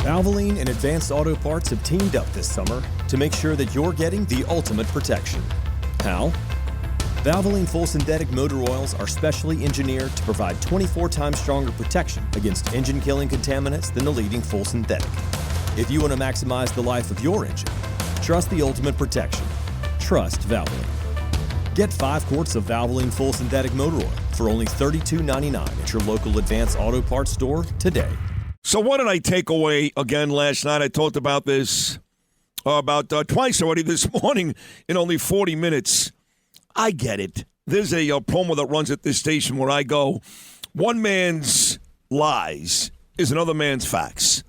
Valvoline and Advanced Auto Parts have teamed up this summer to make sure that you're getting the ultimate protection. How? Valvoline full synthetic motor oils are specially engineered to provide 24 times stronger protection against engine-killing contaminants than the leading full synthetic. If you want to maximize the life of your engine, trust the ultimate protection. Trust Valvoline. Get 5 quarts of Valvoline full synthetic motor oil for only $32.99 at your local Advanced Auto Parts store today. So what did I take away again last night? I talked about this about twice already this morning in only 40 minutes. I get it. There's a promo that runs at this station where I go, one man's lies is another man's facts.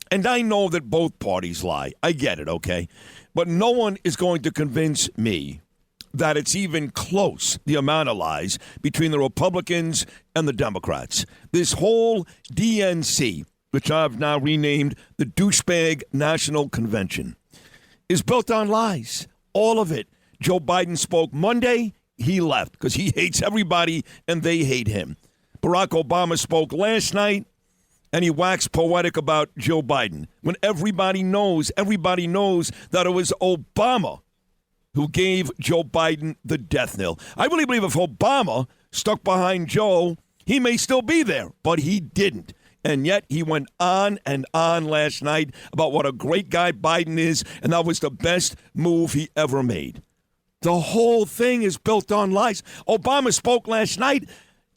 And I know that both parties lie. I get it, okay? But no one is going to convince me that it's even close, the amount of lies between the Republicans and the Democrats. This whole DNC, which I've now renamed the Douchebag National Convention, is built on lies. All of it. Joe Biden spoke Monday. He left because he hates everybody and they hate him. Barack Obama spoke last night and he waxed poetic about Joe Biden when everybody knows that it was Obama who gave Joe Biden the death knell. I really believe if Obama stuck behind Joe, he may still be there, but he didn't. And yet he went on and on last night about what a great guy Biden is, and that was the best move he ever made. The whole thing is built on lies. Obama spoke last night,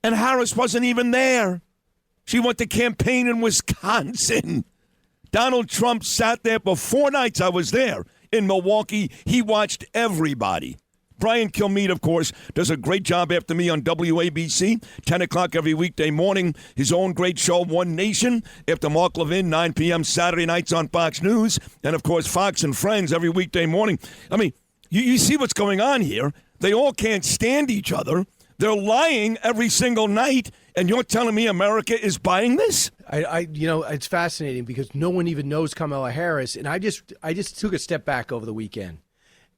and Harris wasn't even there. She went to campaign in Wisconsin. Donald Trump sat there for 4 nights. I was there in Milwaukee. He watched everybody. Brian Kilmeade, of course, does a great job after me on WABC, 10 o'clock every weekday morning. His own great show, One Nation, after Mark Levin, 9 p.m. Saturday nights on Fox News. And, of course, Fox and Friends every weekday morning. I mean, you see what's going on here. They all can't stand each other. They're lying every single night, and you're telling me America is buying this? It's fascinating because no one even knows Kamala Harris, and I just took a step back over the weekend.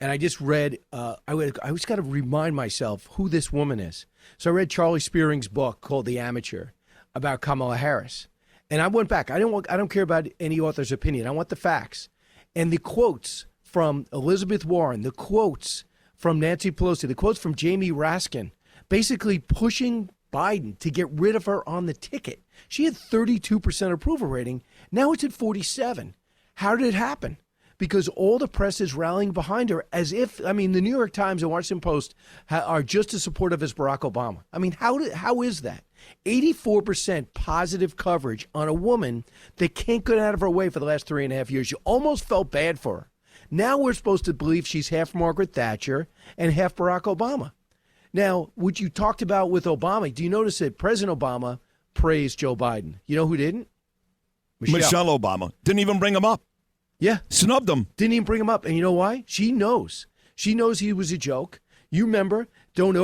And I just read, I always got to remind myself who this woman is. So I read Charlie Spearing's book called The Amateur about Kamala Harris. And I went back. I don't care about any author's opinion. I want the facts. And the quotes from Elizabeth Warren, the quotes from Nancy Pelosi, the quotes from Jamie Raskin, basically pushing Biden to get rid of her on the ticket. She had 32% approval rating. Now it's at 47%. How did it happen? Because all the press is rallying behind her as if, the New York Times and Washington Post are just as supportive as Barack Obama. I mean, how is that? 84% positive coverage on a woman that can't get out of her way for the last 3.5 years. You almost felt bad for her. Now we're supposed to believe she's half Margaret Thatcher and half Barack Obama. Now, what you talked about with Obama, do you notice that President Obama praised Joe Biden? You know who didn't? Michelle Obama. Didn't even bring him up. Yeah. Snubbed him. Didn't even bring him up. And you know why? She knows. She knows he was a joke. You remember, don't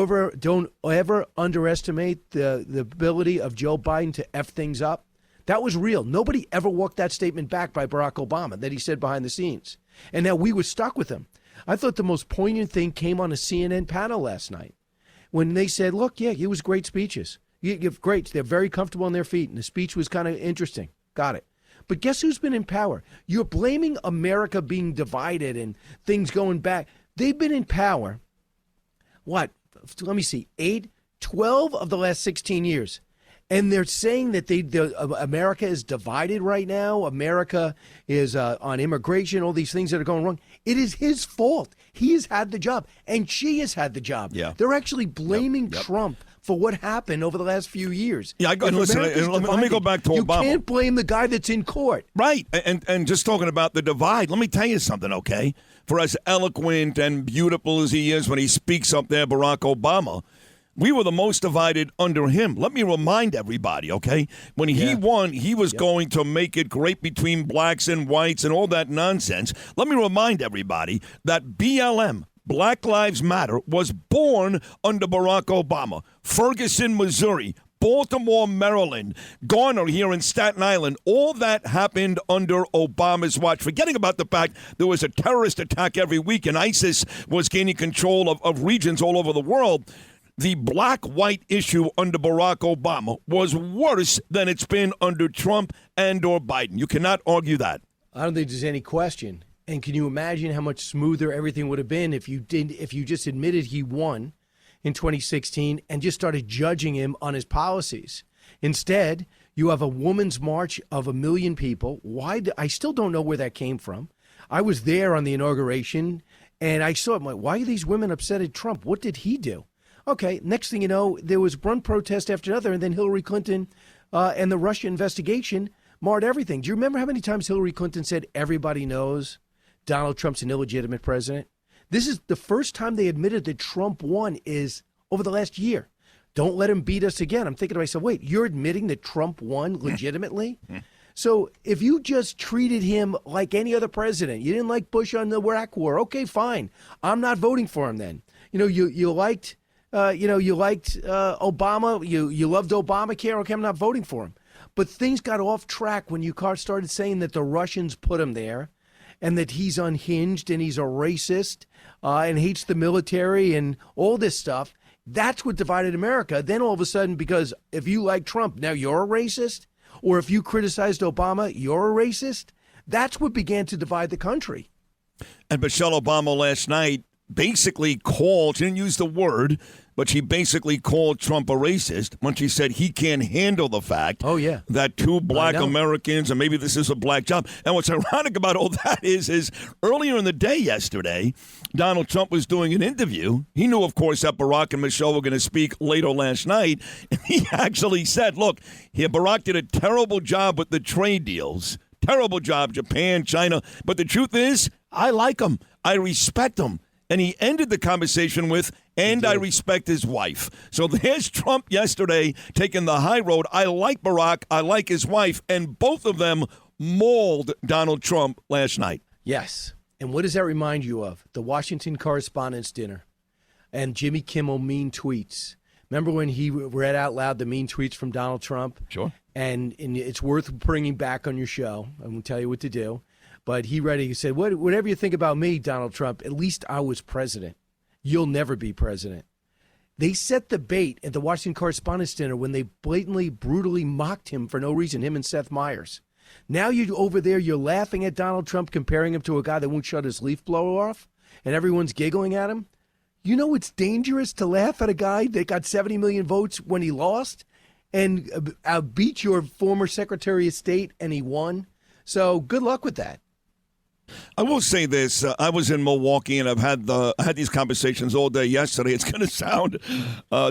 ever underestimate the ability of Joe Biden to F things up. That was real. Nobody ever walked that statement back by Barack Obama that he said behind the scenes. And now we were stuck with him. I thought the most poignant thing came on a CNN panel last night when they said, look, yeah, it was great speeches. Great. They're very comfortable on their feet. And the speech was kind of interesting. Got it. But guess who's been in power? You're blaming America being divided and things going back. They've been in power, what? Let me see, 12 of the last 16 years. And they're saying that America is divided right now. America is on immigration, all these things that are going wrong. It is his fault. He has had the job, and she has had the job. Yeah. They're actually blaming Trump for what happened over the last few years. Yeah, listen, let me go back to Obama. You can't blame the guy that's in court. Right, and just talking about the divide, let me tell you something, okay? For as eloquent and beautiful as he is when he speaks up there, Barack Obama, we were the most divided under him. Let me remind everybody, okay? When he won, he was going to make it great between blacks and whites and all that nonsense. Let me remind everybody that BLM, Black Lives Matter, was born under Barack Obama. Ferguson, Missouri, Baltimore, Maryland, Garner here in Staten Island, all that happened under Obama's watch. Forgetting about the fact there was a terrorist attack every week and ISIS was gaining control of regions all over the world. the black-white issue under Barack Obama was worse than it's been under Trump and or Biden. You cannot argue that. I don't think there's any question. And can you imagine how much smoother everything would have been if you just admitted he won in 2016 and just started judging him on his policies? Instead, you have a woman's march of 1 million people. I still don't know where that came from. I was there on the inauguration, and I saw it. I'm like, why are these women upset at Trump? What did he do? Okay, next thing you know, there was one protest after another, and then Hillary Clinton and the Russia investigation marred everything. Do you remember how many times Hillary Clinton said everybody knows Donald Trump's an illegitimate president? This is the first time they admitted that Trump won is over the last year. Don't let him beat us again. I'm thinking to myself, wait, you're admitting that Trump won legitimately? So if you just treated him like any other president, you didn't like Bush on the Iraq War, okay, fine. I'm not voting for him then. You know, you liked Obama, you loved Obamacare, okay, I'm not voting for him. But things got off track when you started saying that the Russians put him there and that he's unhinged and he's a racist and hates the military and all this stuff. That's what divided America. Then all of a sudden, because if you like Trump, now you're a racist, or if you criticized Obama, you're a racist. That's what began to divide the country. And Michelle Obama last night basically called, she didn't use the word, but she basically called Trump a racist when she said he can't handle the fact that two black Americans, and maybe this is a black job. And what's ironic about all that is earlier in the day yesterday, Donald Trump was doing an interview. He knew, of course, that Barack and Michelle were going to speak later last night. And he actually said, look, Barack did a terrible job with the trade deals. Terrible job, Japan, China. But the truth is, I like him. I respect him. And he ended the conversation with, and I respect his wife. So there's Trump yesterday taking the high road. I like Barack. I like his wife. And both of them mauled Donald Trump last night. Yes. And what does that remind you of? The Washington Correspondents' Dinner and Jimmy Kimmel mean tweets. Remember when he read out loud the mean tweets from Donald Trump? Sure. And it's worth bringing back on your show. I'm going to tell you what to do. But he said, whatever you think about me, Donald Trump, at least I was president. You'll never be president. They set the bait at the Washington Correspondents' Dinner when they blatantly, brutally mocked him for no reason, him and Seth Meyers. Now you're over there, you're laughing at Donald Trump, comparing him to a guy that won't shut his leaf blower off, and everyone's giggling at him. You know it's dangerous to laugh at a guy that got 70 million votes when he lost and beat your former Secretary of State and he won? So good luck with that. I will say this. I was in Milwaukee, and I had these conversations all day yesterday. It's going to sound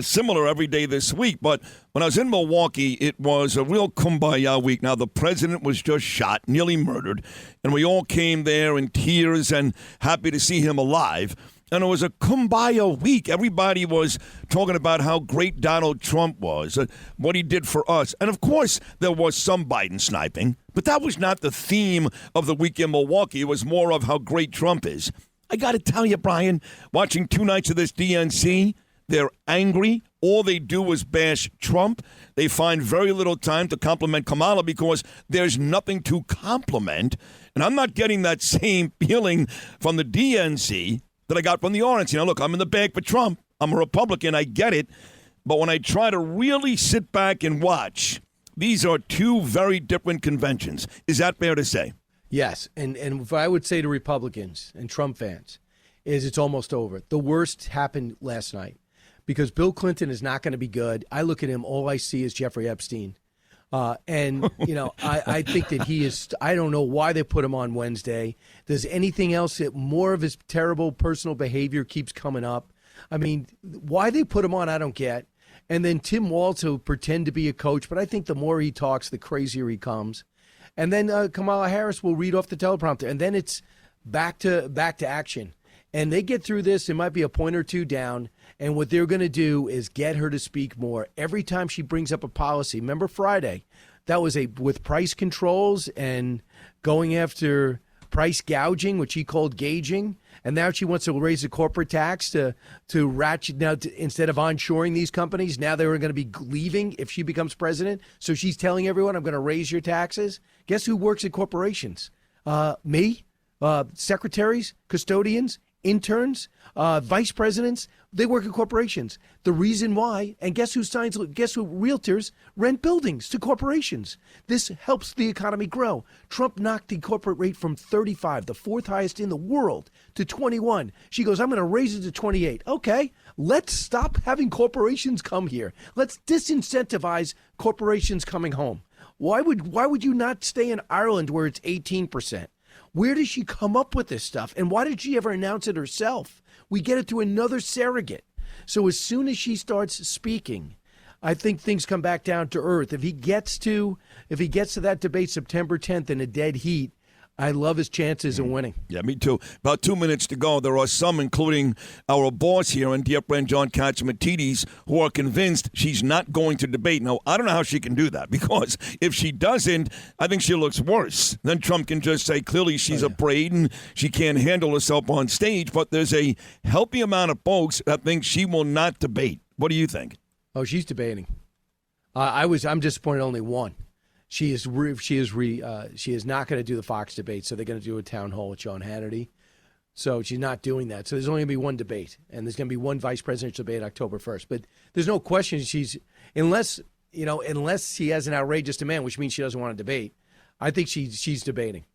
similar every day this week, but when I was in Milwaukee, it was a real kumbaya week. Now, the president was just shot, nearly murdered, and we all came there in tears and happy to see him alive. And it was a kumbaya week. Everybody was talking about how great Donald Trump was, what he did for us. And, of course, there was some Biden sniping. But that was not the theme of the week in Milwaukee. It was more of how great Trump is. I got to tell you, Brian, watching 2 nights of this DNC, they're angry. All they do is bash Trump. They find very little time to compliment Kamala because there's nothing to compliment. And I'm not getting that same feeling from the DNC that I got from the RNC. Now, look, I'm in the bag for Trump. I'm a Republican. I get it. But when I try to really sit back and watch, these are two very different conventions. Is that fair to say? Yes. And what I would say to Republicans and Trump fans is it's almost over. The worst happened last night because Bill Clinton is not going to be good. I look at him, all I see is Jeffrey Epstein. And, you know, I think that he is, I don't know why they put him on Wednesday. Does anything else that more of his terrible personal behavior keeps coming up? I mean, why they put him on, I don't get. And then Tim Walz will pretend to be a coach, but I think the more he talks, the crazier he comes. And then Kamala Harris will read off the teleprompter, and then it's back to action. And they get through this, it might be a point or two down, and what they're going to do is get her to speak more. Every time she brings up a policy, remember Friday, that was with price controls and going after price gouging, which he called gauging, and now she wants to raise the corporate tax to ratchet now instead of onshoring these companies. Now they're going to be leaving if she becomes president. So she's telling everyone, I'm going to raise your taxes. Guess who works at corporations? Me, secretaries, custodians, interns, vice presidents, they work at corporations. The reason why, and guess who realtors rent buildings to corporations. This helps the economy grow. Trump knocked the corporate rate from 35, the fourth highest in the world, to 21. She goes, I'm going to raise it to 28. Okay, let's stop having corporations come here. Let's disincentivize corporations coming home. Why would you not stay in Ireland where it's 18%? Where does she come up with this stuff? And why did she ever announce it herself? We get it through another surrogate. So as soon as she starts speaking, I think things come back down to earth. If he gets to that debate September 10th in a dead heat, I love his chances of winning. Yeah, me too. About 2 minutes to go. There are some, including our boss here and dear friend John Katsimatidis, who are convinced she's not going to debate. Now, I don't know how she can do that, because if she doesn't, I think she looks worse. Then Trump can just say clearly she's afraid and she can't handle herself on stage. But there's a healthy amount of folks that think she will not debate. What do you think? Oh, she's debating. I'm disappointed only one. She is not going to do the Fox debate, so they're going to do a town hall with Sean Hannity. So she's not doing that. So there's only going to be one debate, and there's going to be one vice presidential debate October 1st. But there's no question unless she has an outrageous demand, which means she doesn't want to debate. I think she's debating.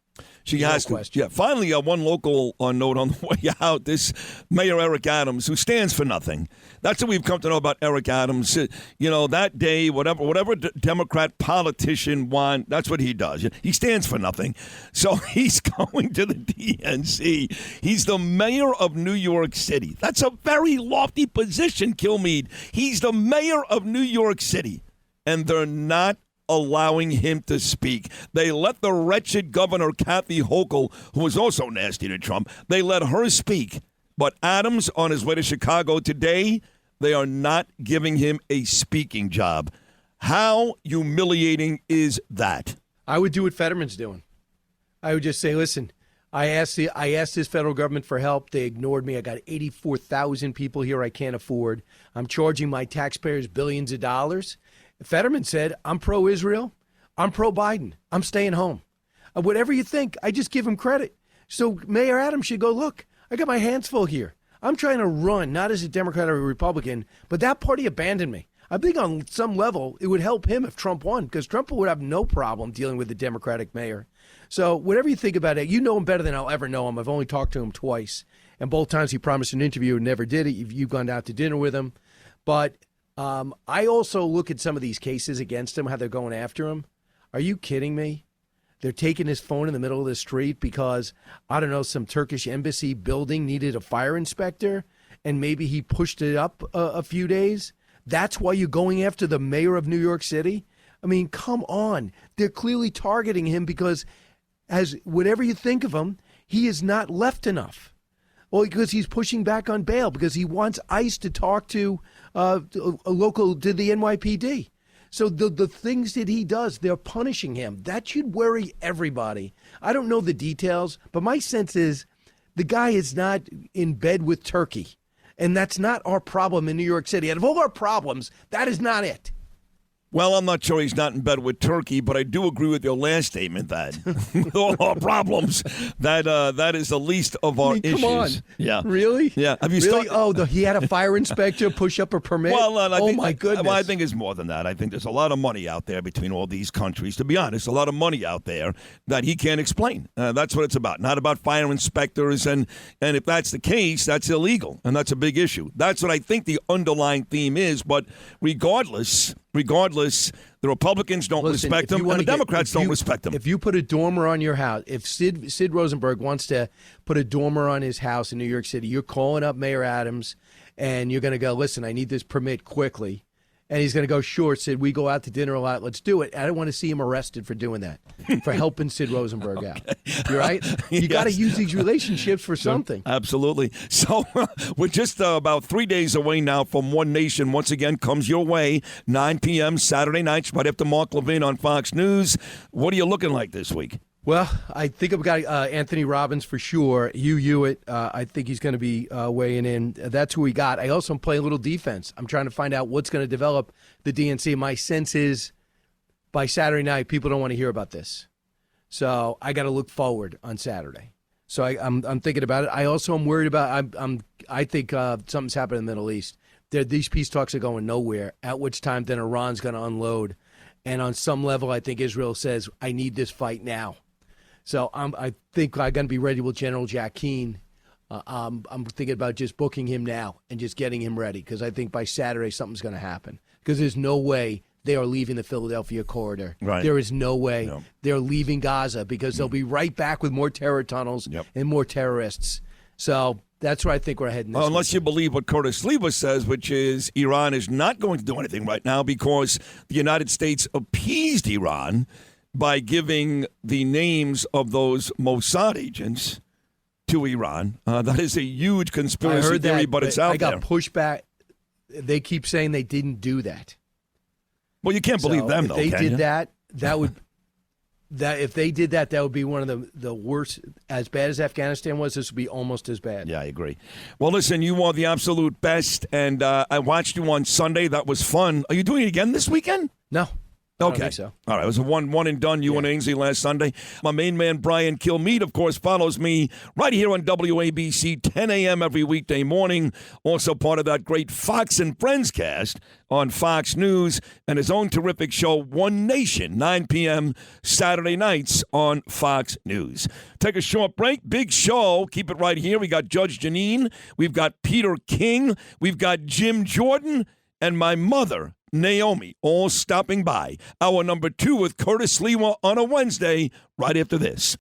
She has to. Yeah. Finally, one local note on the way out. This Mayor Eric Adams, who stands for nothing. That's what we've come to know about Eric Adams. That day, whatever Democrat politician won, that's what he does. He stands for nothing. So he's going to the DNC. He's the mayor of New York City. That's a very lofty position, Kilmeade. He's the mayor of New York City. And they're not allowing him to speak. They let the wretched Governor Kathy Hochul, who was also nasty to Trump, they let her speak. But Adams, on his way to Chicago today, they are not giving him a speaking job. How humiliating is that? I would do what Fetterman's doing. I would just say, listen, I asked this federal government for help. They ignored me. I got 84,000 people here I can't afford. I'm charging my taxpayers billions of dollars. Fetterman said, I'm pro-Israel, I'm pro-Biden, I'm staying home. Whatever you think, I just give him credit. So Mayor Adams should go, look, I got my hands full here. I'm trying to run, not as a Democrat or a Republican, but that party abandoned me. I think on some level it would help him if Trump won, because Trump would have no problem dealing with the Democratic mayor. So whatever you think about it, you know him better than I'll ever know him. I've only talked to him twice, and both times he promised an interview and never did it. You've gone out to dinner with him. But I also look at some of these cases against him, how they're going after him. Are you kidding me? They're taking his phone in the middle of the street because, I don't know, some Turkish embassy building needed a fire inspector, and maybe he pushed it up a few days. That's why you're going after the mayor of New York City? I mean, come on. They're clearly targeting him because, as whatever you think of him, he is not left enough. Well, because he's pushing back on bail, because he wants ICE to talk to a local, to the NYPD. So the things that he does, they're punishing him. That should worry everybody. I don't know the details, but my sense is the guy is not in bed with Turkey. And that's not our problem in New York City. Out of all our problems, that is not it. Well, I'm not sure he's not in bed with Turkey, but I do agree with your last statement that with all our problems, that is the least of our issues. Come on. Yeah. Really? Yeah. Have you really? He had a fire inspector push up a permit? Well, my goodness. Well, I think it's more than that. I think there's a lot of money out there between all these countries. To be honest, a lot of money out there that he can't explain. That's what it's about. Not about fire inspectors. And if that's the case, that's illegal. And that's a big issue. That's what I think the underlying theme is. But regardless, the Republicans don't respect him, and the Democrats don't respect him. If you put a dormer on your house, if Sid Rosenberg wants to put a dormer on his house in New York City, you're calling up Mayor Adams, and you're going to go, listen, I need this permit quickly. And he's going to go, sure, Sid, we go out to dinner a lot. Let's do it. I don't want to see him arrested for doing that, for helping Sid Rosenberg out. You're right? You got to use these relationships for something. Absolutely. So we're just about 3 days away now from One Nation. Once again, comes your way, 9 p.m. Saturday nights, right after Mark Levin on Fox News. What are you looking like this week? Well, I think I've got Anthony Robbins for sure. Hugh Hewitt, I think he's going to be weighing in. That's who we got. I also am playing a little defense. I'm trying to find out what's going to develop the DNC. My sense is by Saturday night, people don't want to hear about this. So I got to look forward on Saturday. So I'm thinking about it. I also am worried about. I think something's happened in the Middle East. These peace talks are going nowhere. At which time, then Iran's going to unload, and on some level, I think Israel says, "I need this fight now." So I think I'm going to be ready with General Jack Keane. I'm thinking about just booking him now and just getting him ready, because I think by Saturday something's going to happen. Because there's no way they are leaving the Philadelphia corridor. Right. There is no way they're leaving Gaza, because they'll be right back with more terror tunnels and more terrorists. So that's where I think we're heading this unless you believe what Curtis Lever says, which is Iran is not going to do anything right now because the United States appeased Iran by giving the names of those Mossad agents to Iran. That is a huge conspiracy theory, but it's out there. I got pushback. They keep saying they didn't do that. Well, you can't believe them, though. If they did that, if they did that, that would be one of the worst. As bad as Afghanistan was, this would be almost as bad. Yeah, I agree. Well, listen, you are the absolute best, and I watched you on Sunday. That was fun. Are you doing it again this weekend? No. Okay. I don't think so. All right. It was a one and done, you and Ainsley last Sunday. My main man, Brian Kilmeade, of course, follows me right here on WABC, 10 a.m. every weekday morning. Also part of that great Fox and Friends cast on Fox News, and his own terrific show, One Nation, 9 p.m. Saturday nights on Fox News. Take a short break. Big show. Keep it right here. We got Judge Janine. We've got Peter King. We've got Jim Jordan and my mother, Naomi, all stopping by. Hour number 2 with Curtis Lewa on a Wednesday, right after this.